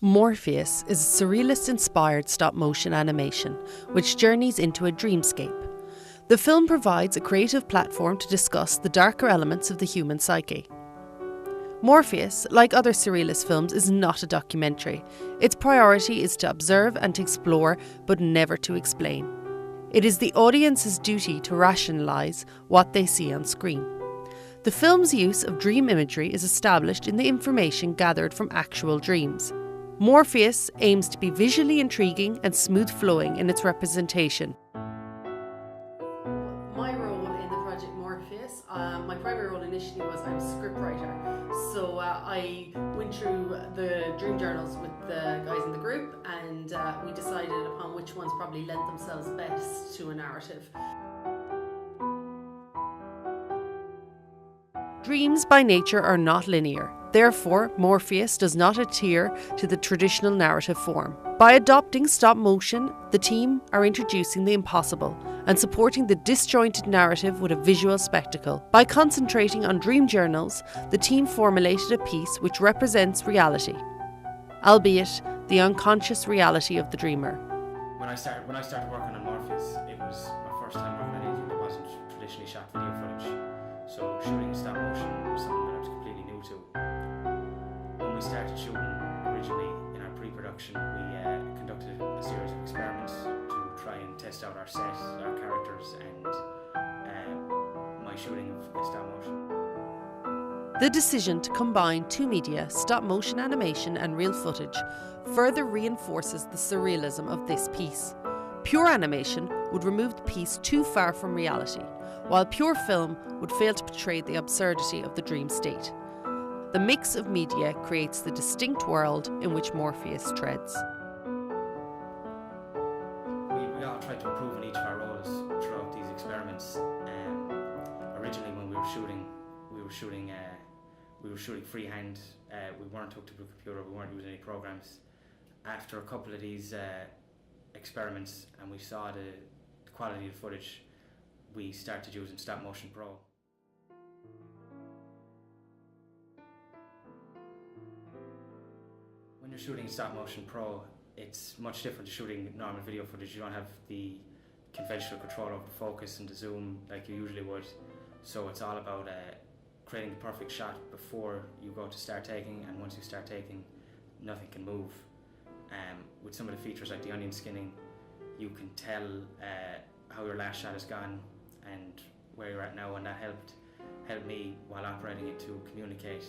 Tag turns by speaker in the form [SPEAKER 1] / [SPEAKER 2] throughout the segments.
[SPEAKER 1] Morpheus is a surrealist-inspired stop-motion animation which journeys into a dreamscape. The film provides a creative platform to discuss the darker elements of the human psyche. Morpheus, like other surrealist films, is not a documentary. Its priority is to observe and to explore, but never to explain. It is the audience's duty to rationalise what they see on screen. The film's use of dream imagery is established in the information gathered from actual dreams. Morpheus aims to be visually intriguing and smooth-flowing in its representation. My role in the project Morpheus, my primary role initially was I was a scriptwriter. So I went through the dream journals with the guys in the group, and we decided upon which ones probably lent themselves best to a narrative. Dreams by nature are not linear. Therefore, Morpheus does not adhere to the traditional narrative form. By adopting stop motion, the team are introducing the impossible and supporting the disjointed narrative with a visual spectacle. By concentrating on dream journals, the team formulated a piece which represents reality, albeit the unconscious reality of the dreamer.
[SPEAKER 2] When I started working on Morpheus, it was my first time working on anything that wasn't traditionally shot video footage. So shooting in stop motion was something that I was completely new to. When we started shooting originally in our pre-production, we conducted a series of experiments to try and test out our set, our characters, and my shooting of stop motion.
[SPEAKER 1] The decision to combine two media, stop motion animation and real footage, further reinforces the surrealism of this piece. Pure animation would remove the piece too far from reality, while pure film would fail to portray the absurdity of the dream state. The mix of media creates the distinct world in which Morpheus treads.
[SPEAKER 2] We all tried to improve on each of our roles throughout these experiments. Originally, when we were shooting freehand. We weren't hooked up to a computer. We weren't using any programs. After a couple of these experiments, and we saw the quality of the footage, we started using Stop Motion Pro. When you're shooting Stop Motion Pro, it's much different to shooting normal video footage. You don't have the conventional control over the focus and the zoom like you usually would. So it's all about creating the perfect shot before you go to start taking, and once you start taking, nothing can move. With some of the features like the onion skinning, you can tell how your last shot has gone and where you're at now, and that helped me while operating it to communicate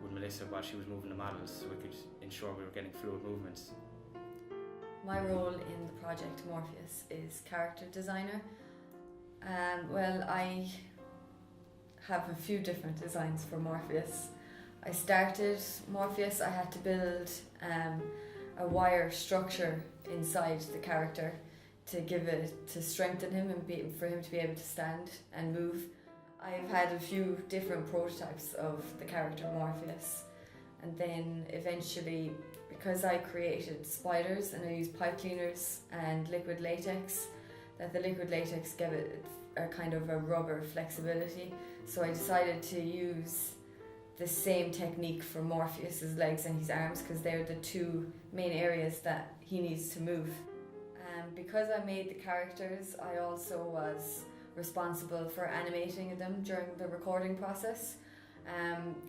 [SPEAKER 2] with Melissa while she was moving the models, so we could ensure we were getting fluid movements.
[SPEAKER 3] My role in the project Morpheus is character designer. Well, I have a few different designs for Morpheus. I started Morpheus, I had to build a wire structure inside the character to strengthen him and for him to be able to stand and move. I've had a few different prototypes of the character Morpheus, and then eventually, because I created spiders and I used pipe cleaners and liquid latex, that the liquid latex gave it a kind of a rubber flexibility, so I decided to use the same technique for Morpheus's legs and his arms, because they're the two main areas that he needs to move. Because I made the characters, I also was responsible for animating them during the recording process.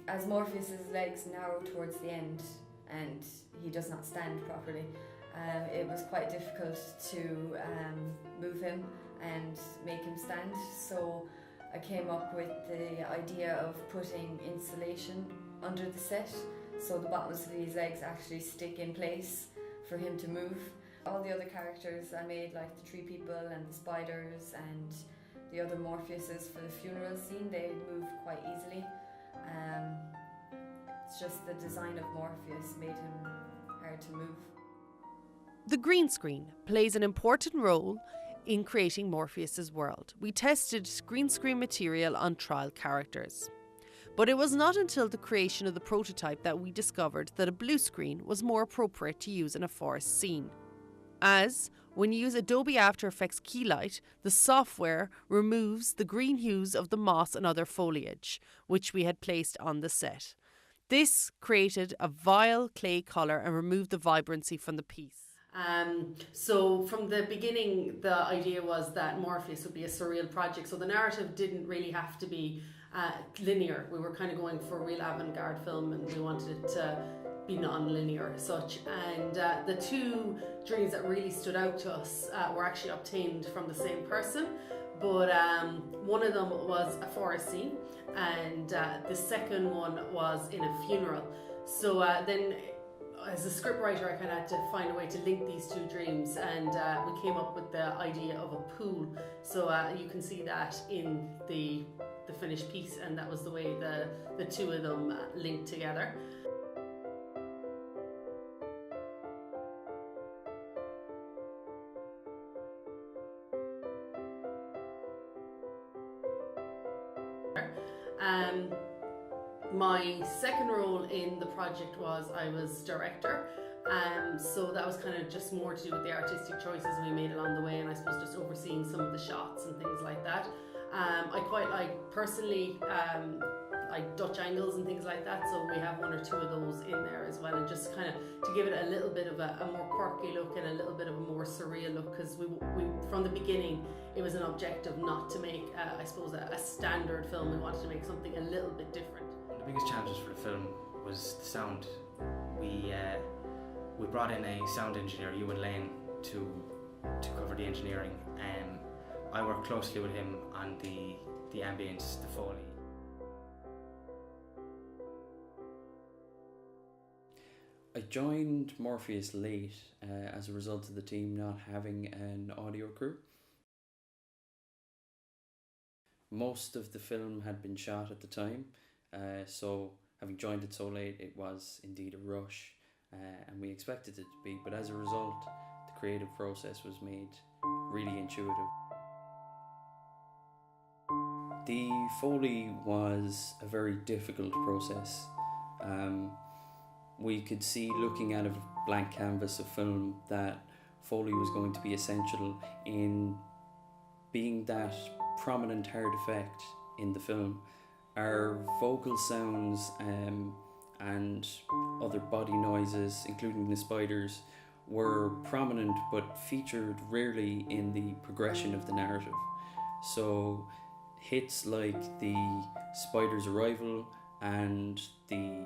[SPEAKER 3] As Morpheus's legs narrow towards the end and he does not stand properly, it was quite difficult to move him and make him stand. So I came up with the idea of putting insulation under the set, so the bottoms of his legs actually stick in place for him to move. All the other characters I made, like the tree people and the spiders and the other Morpheuses for the funeral scene, they move quite easily. It's just the design of Morpheus made him hard to move.
[SPEAKER 1] The green screen plays an important role in creating Morpheus's world. We tested green screen material on trial characters. But it was not until the creation of the prototype that we discovered that a blue screen was more appropriate to use in a forest scene. As, when you use Adobe After Effects Keylight, the software removes the green hues of the moss and other foliage, which we had placed on the set. This created a vile clay colour and removed the vibrancy from the piece. So from the beginning, the idea was that Morpheus would be a surreal project. So the narrative didn't really have to be linear. We were kind of going for a real avant-garde film, and we wanted it to be non-linear as such. And the two dreams that really stood out to us were actually obtained from the same person. But one of them was a forest scene, and the second one was in a funeral. So then, as a scriptwriter, I kind of had to find a way to link these two dreams, and we came up with the idea of a pool. So you can see that in the finished piece, and that was the way the two of them linked together. My second role in the project was I was director, so that was kind of just more to do with the artistic choices we made along the way, and I suppose just overseeing some of the shots and things like that. I quite like, personally, like Dutch angles and things like that, so we have one or two of those in there as well, and just kind of to give it a little bit of a more quirky look and a little bit of a more surreal look, because we from the beginning it was an objective not to make I suppose a standard film. We wanted to make something a little bit different.
[SPEAKER 2] The biggest challenges for the film was the sound. We brought in a sound engineer, Ewan Lane, to cover the engineering. I worked closely with him on the ambience, the Foley.
[SPEAKER 4] I joined Morpheus late as a result of the team not having an audio crew. Most of the film had been shot at the time, so having joined it so late, it was indeed a rush, and we expected it to be, but as a result, the creative process was made really intuitive. The Foley was a very difficult process. We could see, looking at a blank canvas of film, that Foley was going to be essential in being that prominent hard effect in the film. Our vocal sounds and other body noises, including the spiders, were prominent but featured rarely in the progression of the narrative. So hits like the spider's arrival and the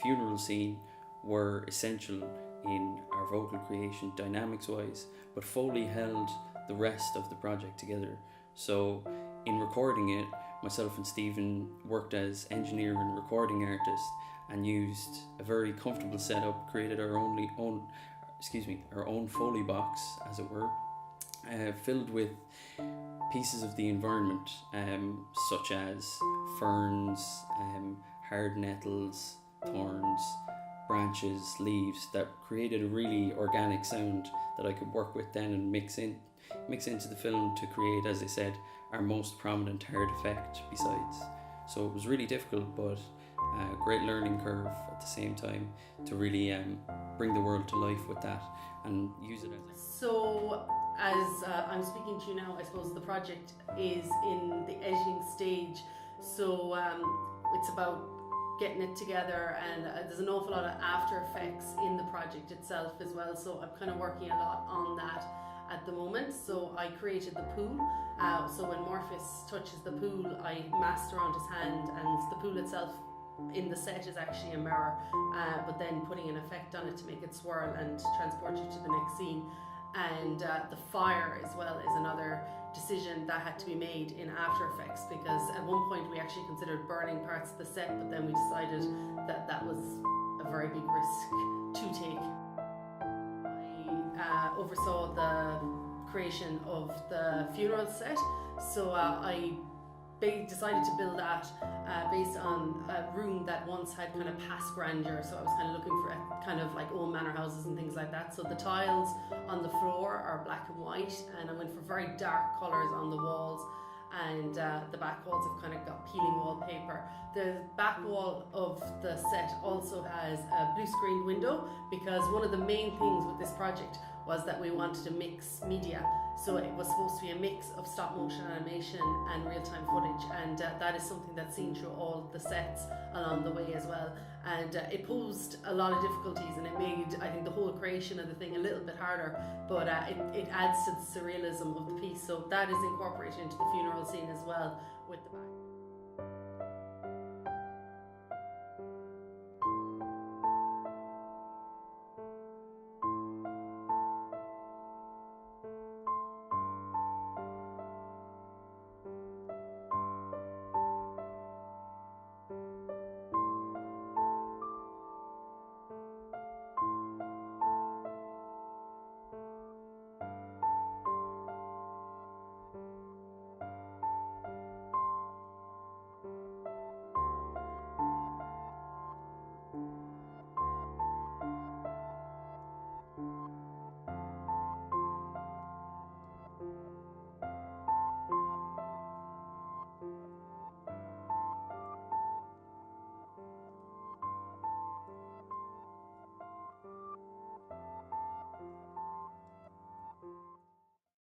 [SPEAKER 4] funeral scene were essential in our vocal creation dynamics wise, but Foley held the rest of the project together. So in recording it, myself and Stephen worked as engineer and recording artist and used a very comfortable setup, created our own Foley box, as it were, filled with pieces of the environment, such as ferns, hard nettles, thorns, branches, leaves, that created a really organic sound that I could work with then and mix into the film to create, as I said, our most prominent hard effect besides. So it was really difficult, but a great learning curve at the same time to really bring the world to life with that and use it as.
[SPEAKER 1] So as I'm speaking to you now, I suppose the project is in the editing stage, so it's about getting it together, and there's an awful lot of after effects in the project itself as well, so I'm kind of working a lot on that at the moment. So I created the pool, so when Morpheus touches the pool, I masked around his hand, and the pool itself in the set is actually a mirror, but then putting an effect on it to make it swirl and transport you to the next scene. And the fire as well is another decision that had to be made in After Effects, because at one point we actually considered burning parts of the set, but then we decided that that was a very big risk to take. I oversaw the creation of the funeral set, so I decided to build that based on a room that once had kind of past grandeur, so I was kind of looking for a kind of like old manor houses and things like that. So the tiles on the floor are black and white, and I went for very dark colours on the walls, and the back walls have kind of got peeling wallpaper. The back wall of the set also has a blue screened window, because one of the main things with this project was that we wanted to mix media. So it was supposed to be a mix of stop motion animation and real-time footage, and that is something that's seen through all the sets along the way as well. And it posed a lot of difficulties, and it made, I think, the whole creation of the thing a little bit harder, but it adds to the surrealism of the piece. So that is incorporated into the funeral scene as well with the back.